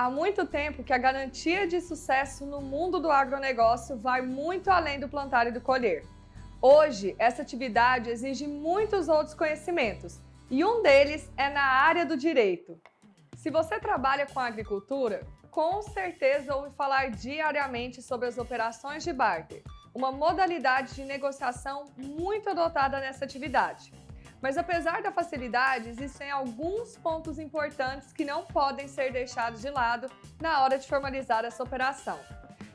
Há muito tempo que a garantia de sucesso no mundo do agronegócio vai muito além do plantar e do colher. Hoje, essa atividade exige muitos outros conhecimentos, e um deles é na área do direito. Se você trabalha com agricultura, com certeza ouve falar diariamente sobre as operações de barter, uma modalidade de negociação muito adotada nessa atividade. Mas apesar da facilidade, existem alguns pontos importantes que não podem ser deixados de lado na hora de formalizar essa operação.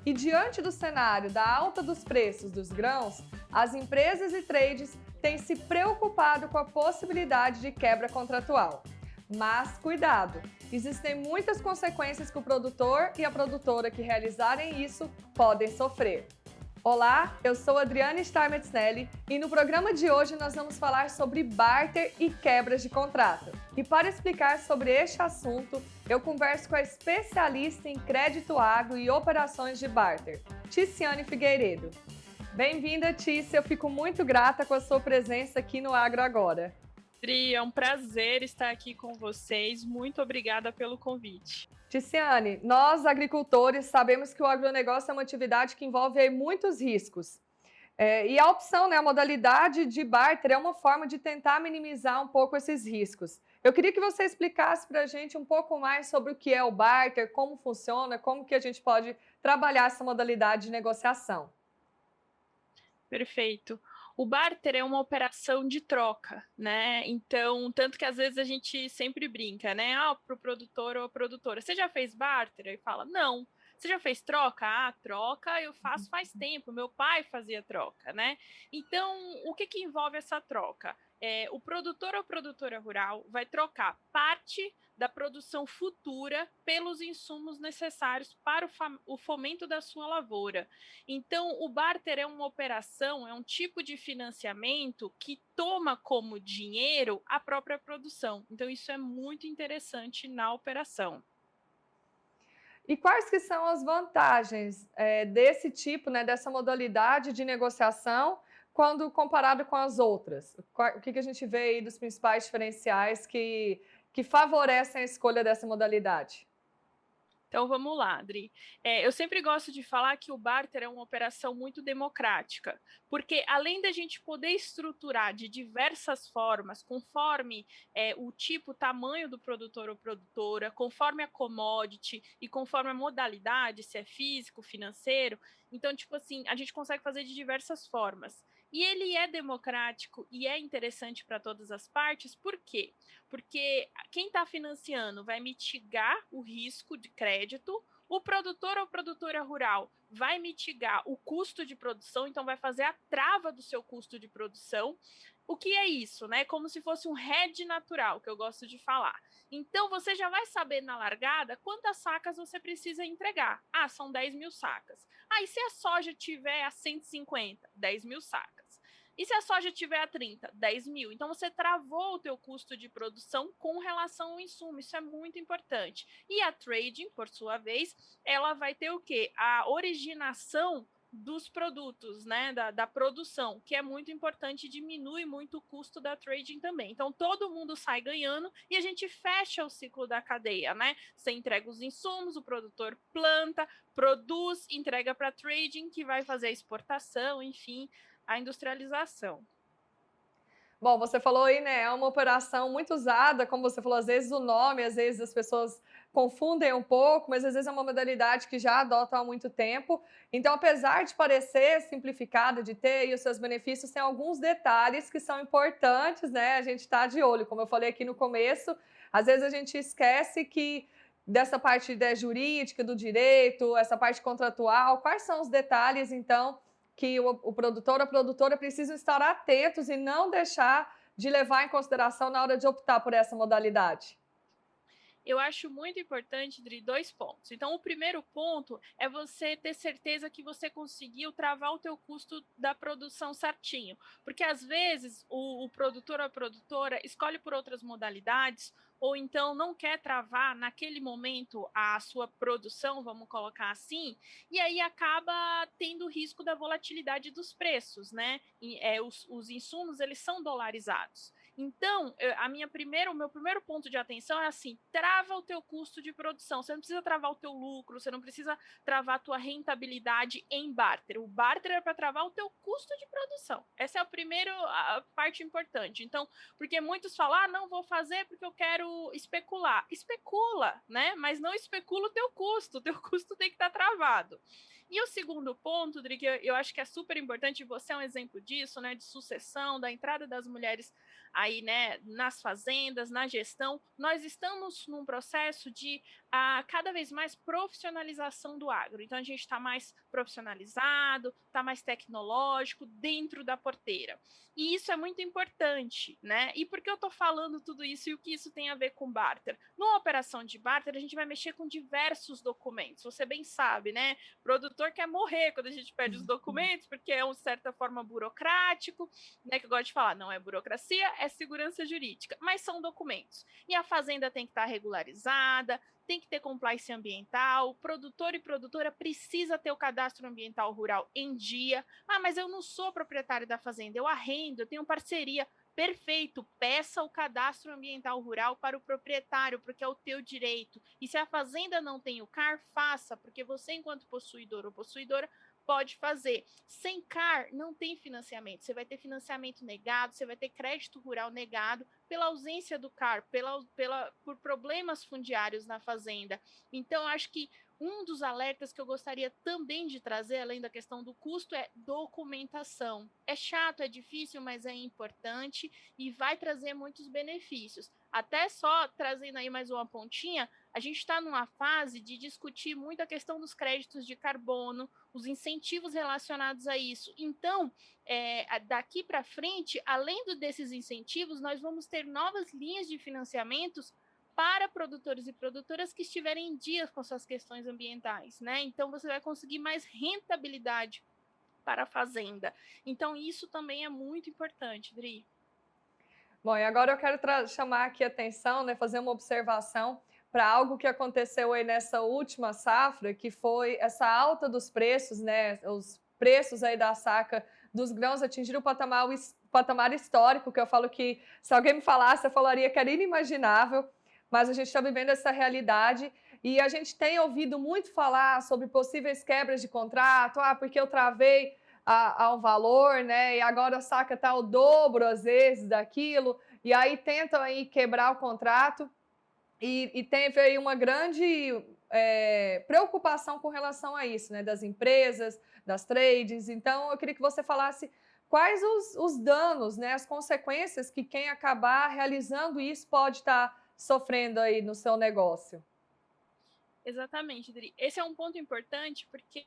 E diante do cenário da alta dos preços dos grãos, as empresas e trades têm se preocupado com a possibilidade de quebra contratual. Mas cuidado, existem muitas consequências que o produtor e a produtora que realizarem isso podem sofrer. Olá, eu sou Adriane Starmetznelli e no programa de hoje nós vamos falar sobre barter e quebras de contrato. E para explicar sobre este assunto, eu converso com a especialista em crédito agro e operações de barter, Ticiane Figueiredo. Bem-vinda, Tícia, eu fico muito grata com a sua presença aqui no Agro Agora. Dri, é um prazer estar aqui com vocês. Muito obrigada pelo convite. Ticiane, nós agricultores sabemos que o agronegócio é uma atividade que envolve muitos riscos. E a opção, a modalidade de barter é uma forma de tentar minimizar um pouco esses riscos. Eu queria que você explicasse para a gente um pouco mais sobre o que é o barter, como funciona, como que a gente pode trabalhar essa modalidade de negociação. Perfeito. O barter é uma operação de troca, né? Então, tanto que às vezes a gente sempre brinca, né? Para o produtor ou a produtora, você já fez barter? Aí fala, não. Você já fez troca? Ah, troca eu faço faz tempo, meu pai fazia troca, né? Então, o que envolve essa troca? O produtor ou produtora rural vai trocar parte da produção futura pelos insumos necessários para o fomento da sua lavoura. Então, o barter é uma operação, é um tipo de financiamento que toma como dinheiro a própria produção. Então, isso é muito interessante na operação. E quais que são as vantagens desse tipo, dessa modalidade de negociação, quando comparado com as outras? O que a gente vê aí dos principais diferenciais que favorecem a escolha dessa modalidade? Então vamos lá, Adri. Eu sempre gosto de falar que o barter é uma operação muito democrática, porque além da gente poder estruturar de diversas formas, conforme o tipo, o tamanho do produtor ou produtora, conforme a commodity e conforme a modalidade, se é físico, financeiro, então, tipo assim, a gente consegue fazer de diversas formas. E ele é democrático e é interessante para todas as partes, por quê? Porque quem está financiando vai mitigar o risco de crédito, o produtor ou produtora rural vai mitigar o custo de produção, então vai fazer a trava do seu custo de produção. O que é isso, né? Como se fosse um hedge natural, que eu gosto de falar. Então, você já vai saber na largada quantas sacas você precisa entregar. Ah, são 10 mil sacas. Ah, e se a soja tiver a 150? 10 mil sacas. E se a soja tiver a 30? 10 mil. Então, você travou o teu custo de produção com relação ao insumo. Isso é muito importante. E a trading, por sua vez, ela vai ter o quê? A originação dos produtos, né, da produção, que é muito importante, diminui muito o custo da trading também. Então, todo mundo sai ganhando e a gente fecha o ciclo da cadeia, né? Você entrega os insumos, o produtor planta, produz, entrega para trading, que vai fazer a exportação, enfim, a industrialização. Bom, você falou aí, é uma operação muito usada, como você falou, às vezes o nome, às vezes as pessoas confundem um pouco, mas às vezes é uma modalidade que já adotam há muito tempo. Então, apesar de parecer simplificada, de ter aí os seus benefícios, tem alguns detalhes que são importantes, a gente está de olho. Como eu falei aqui no começo, às vezes a gente esquece que dessa parte jurídica, do direito, essa parte contratual, quais são os detalhes, então, que o produtor ou a produtora precisam estar atentos e não deixar de levar em consideração na hora de optar por essa modalidade? Eu acho muito importante, Dri, 2 pontos. Então, o primeiro ponto é você ter certeza que você conseguiu travar o teu custo da produção certinho. Porque, às vezes, o produtor ou a produtora escolhe por outras modalidades ou então não quer travar naquele momento a sua produção, vamos colocar assim, e aí acaba tendo o risco da volatilidade dos preços, né? Os insumos, eles são dolarizados. Então, o meu primeiro ponto de atenção é assim, trava o teu custo de produção, você não precisa travar o teu lucro, você não precisa travar a tua rentabilidade em barter. O barter é para travar o teu custo de produção. Essa é a parte importante. Então, porque muitos falam, não vou fazer porque eu quero especular. Especula, né? Mas não especula o teu custo tem que estar travado. E o segundo ponto, Dri, que eu acho que é super importante, você é um exemplo disso, né, de sucessão, da entrada das mulheres aí, né, nas fazendas, na gestão. Nós estamos num processo de cada vez mais profissionalização do agro. Então, a gente está mais profissionalizado, está mais tecnológico dentro da porteira. E isso é muito importante, né? E por que eu estou falando tudo isso e o que isso tem a ver com barter? Numa operação de barter, a gente vai mexer com diversos documentos. Você bem sabe, né? O produtor quer morrer quando a gente pede os documentos, porque é, de certa forma, burocrático, né? Que eu gosto de falar, não é burocracia, é segurança jurídica, mas são documentos. E a fazenda tem que estar regularizada, tem que ter compliance ambiental, o produtor e produtora precisa ter o cadastro ambiental rural em dia. Mas eu não sou proprietário da fazenda, eu arrendo, eu tenho parceria. Perfeito, peça o cadastro ambiental rural para o proprietário, porque é o teu direito. E se a fazenda não tem o CAR, faça, porque você, enquanto possuidor ou possuidora, pode fazer. Sem CAR, não tem financiamento. Você vai ter financiamento negado, você vai ter crédito rural negado pela ausência do CAR, por problemas fundiários na fazenda. Então, acho que um dos alertas que eu gostaria também de trazer, além da questão do custo, é documentação. É chato, é difícil, mas é importante e vai trazer muitos benefícios. Até só trazendo aí mais uma pontinha, a gente está numa fase de discutir muito a questão dos créditos de carbono, os incentivos relacionados a isso. Então, daqui para frente, além desses incentivos, nós vamos ter novas linhas de financiamentos para produtores e produtoras que estiverem em dia com suas questões ambientais, né? Então, você vai conseguir mais rentabilidade para a fazenda. Então, isso também é muito importante, Dri. Bom, e agora eu quero chamar aqui a atenção, né, fazer uma observação para algo que aconteceu aí nessa última safra, que foi essa alta dos preços, né? Os preços aí da saca dos grãos atingiram o patamar histórico, que eu falo que se alguém me falasse, eu falaria que era inimaginável, mas a gente está vivendo essa realidade e a gente tem ouvido muito falar sobre possíveis quebras de contrato, porque eu travei ao valor, né? E agora a saca está o dobro, às vezes, daquilo, e aí tentam aí quebrar o contrato, e teve aí uma grande preocupação com relação a isso, né? Das empresas, das trades. Então, eu queria que você falasse quais os danos, né? As consequências que quem acabar realizando isso pode estar sofrendo aí no seu negócio. Exatamente, Dri. Esse é um ponto importante porque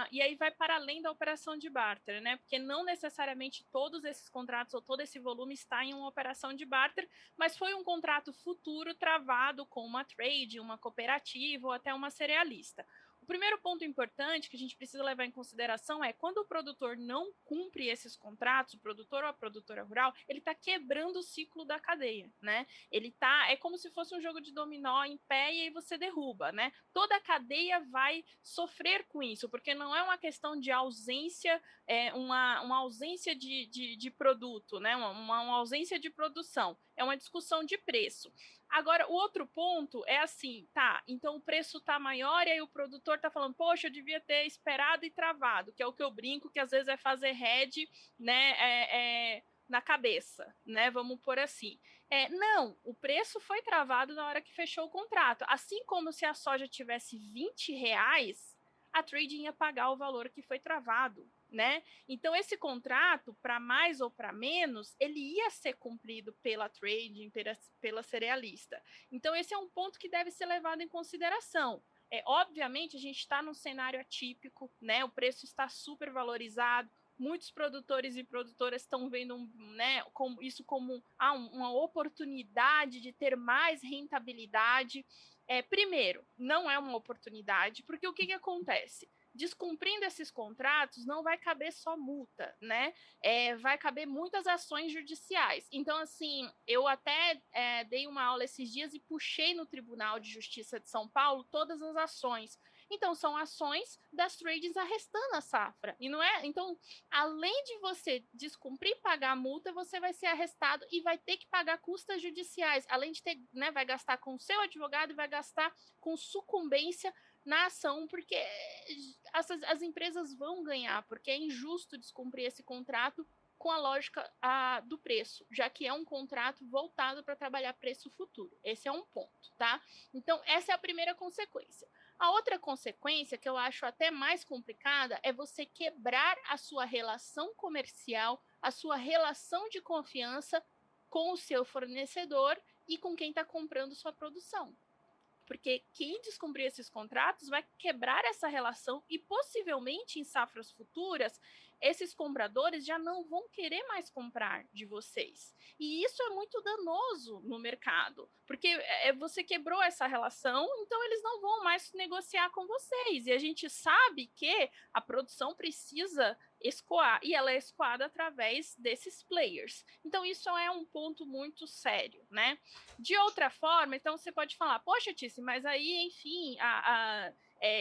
e aí vai para além da operação de barter, né? Porque não necessariamente todos esses contratos ou todo esse volume está em uma operação de barter, mas foi um contrato futuro travado com uma trade, uma cooperativa ou até uma cerealista. O primeiro ponto importante que a gente precisa levar em consideração é quando o produtor não cumpre esses contratos, o produtor ou a produtora rural, ele está quebrando o ciclo da cadeia, né? É como se fosse um jogo de dominó em pé e aí você derruba, né? Toda a cadeia vai sofrer com isso, porque não é uma questão de ausência, uma ausência de produto, né? Uma ausência de produção, é uma discussão de preço. Agora, o outro ponto é assim, então o preço está maior e aí o produtor está falando, poxa, eu devia ter esperado e travado, que é o que eu brinco, que às vezes é fazer hedge, né, na cabeça, né, vamos pôr assim. Não, o preço foi travado na hora que fechou o contrato, assim como se a soja tivesse R$20, a trading ia pagar o valor que foi travado, né? Então, esse contrato, para mais ou para menos, ele ia ser cumprido pela trading, pela cerealista. Então, esse é um ponto que deve ser levado em consideração. Obviamente, a gente está num cenário atípico, né? O preço está super valorizado, muitos produtores e produtoras estão vendo né, isso como uma oportunidade de ter mais rentabilidade. Primeiro, não é uma oportunidade, porque o que acontece? Descumprindo esses contratos, não vai caber só multa, né? Vai caber muitas ações judiciais. Então, assim, eu até dei uma aula esses dias e puxei no Tribunal de Justiça de São Paulo todas as ações. Então, são ações das tradings arrestando a safra. E não é? Então, além de você descumprir e pagar a multa, você vai ser arrestado e vai ter que pagar custas judiciais. Além de ter, né, vai gastar com o seu advogado e vai gastar com sucumbência na ação, porque as empresas vão ganhar, porque é injusto descumprir esse contrato com a lógica do preço, já que é um contrato voltado para trabalhar preço futuro. Esse é um ponto, tá? Então, essa é a primeira consequência. A outra consequência, que eu acho até mais complicada, é você quebrar a sua relação comercial, a sua relação de confiança com o seu fornecedor e com quem está comprando sua produção. Porque quem descumprir esses contratos vai quebrar essa relação e possivelmente em safras futuras, esses compradores já não vão querer mais comprar de vocês. E isso é muito danoso no mercado, porque você quebrou essa relação, então eles não vão mais negociar com vocês. E a gente sabe que a produção precisa escoar, e ela é escoada através desses players. Então, isso é um ponto muito sério, né? De outra forma, então você pode falar, poxa, Tice, mas aí, enfim,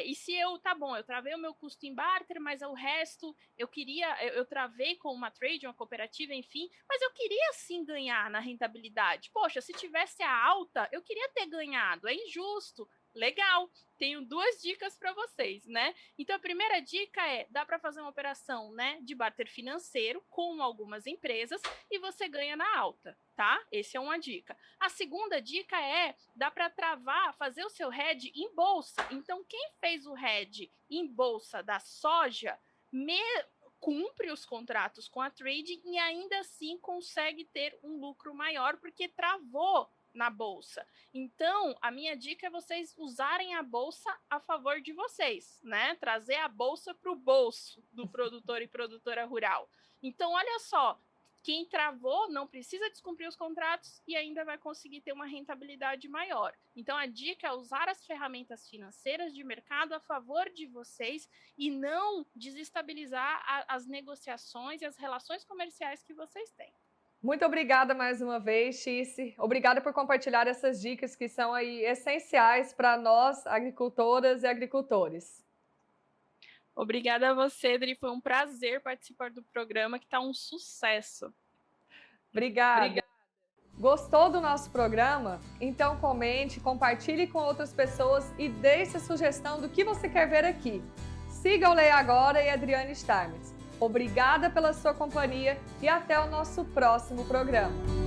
e se eu travei o meu custo em barter, mas o resto eu travei com uma trade, uma cooperativa, enfim, mas eu queria sim ganhar na rentabilidade. Poxa, se tivesse a alta, eu queria ter ganhado, é injusto. Legal, tenho 2 dicas para vocês, né? Então, a primeira dica dá para fazer uma operação, né, de barter financeiro com algumas empresas e você ganha na alta, tá? Essa é uma dica. A segunda dica dá para fazer o seu hedge em bolsa. Então, quem fez o hedge em bolsa da soja, cumpre os contratos com a trading e ainda assim consegue ter um lucro maior porque travou na bolsa. Então, a minha dica é vocês usarem a bolsa a favor de vocês, né? Trazer a bolsa para o bolso do produtor e produtora rural. Então, olha só, quem travou não precisa descumprir os contratos e ainda vai conseguir ter uma rentabilidade maior. Então, a dica é usar as ferramentas financeiras de mercado a favor de vocês e não desestabilizar as negociações e as relações comerciais que vocês têm. Muito obrigada mais uma vez, Tice. Obrigada por compartilhar essas dicas que são aí essenciais para nós, agricultoras e agricultores. Obrigada a você, Adri. Foi um prazer participar do programa, que está um sucesso. Obrigada. Gostou do nosso programa? Então comente, compartilhe com outras pessoas e deixe a sugestão do que você quer ver aqui. Siga o Leia Agora e Adriane Steinmetz. Obrigada pela sua companhia e até o nosso próximo programa.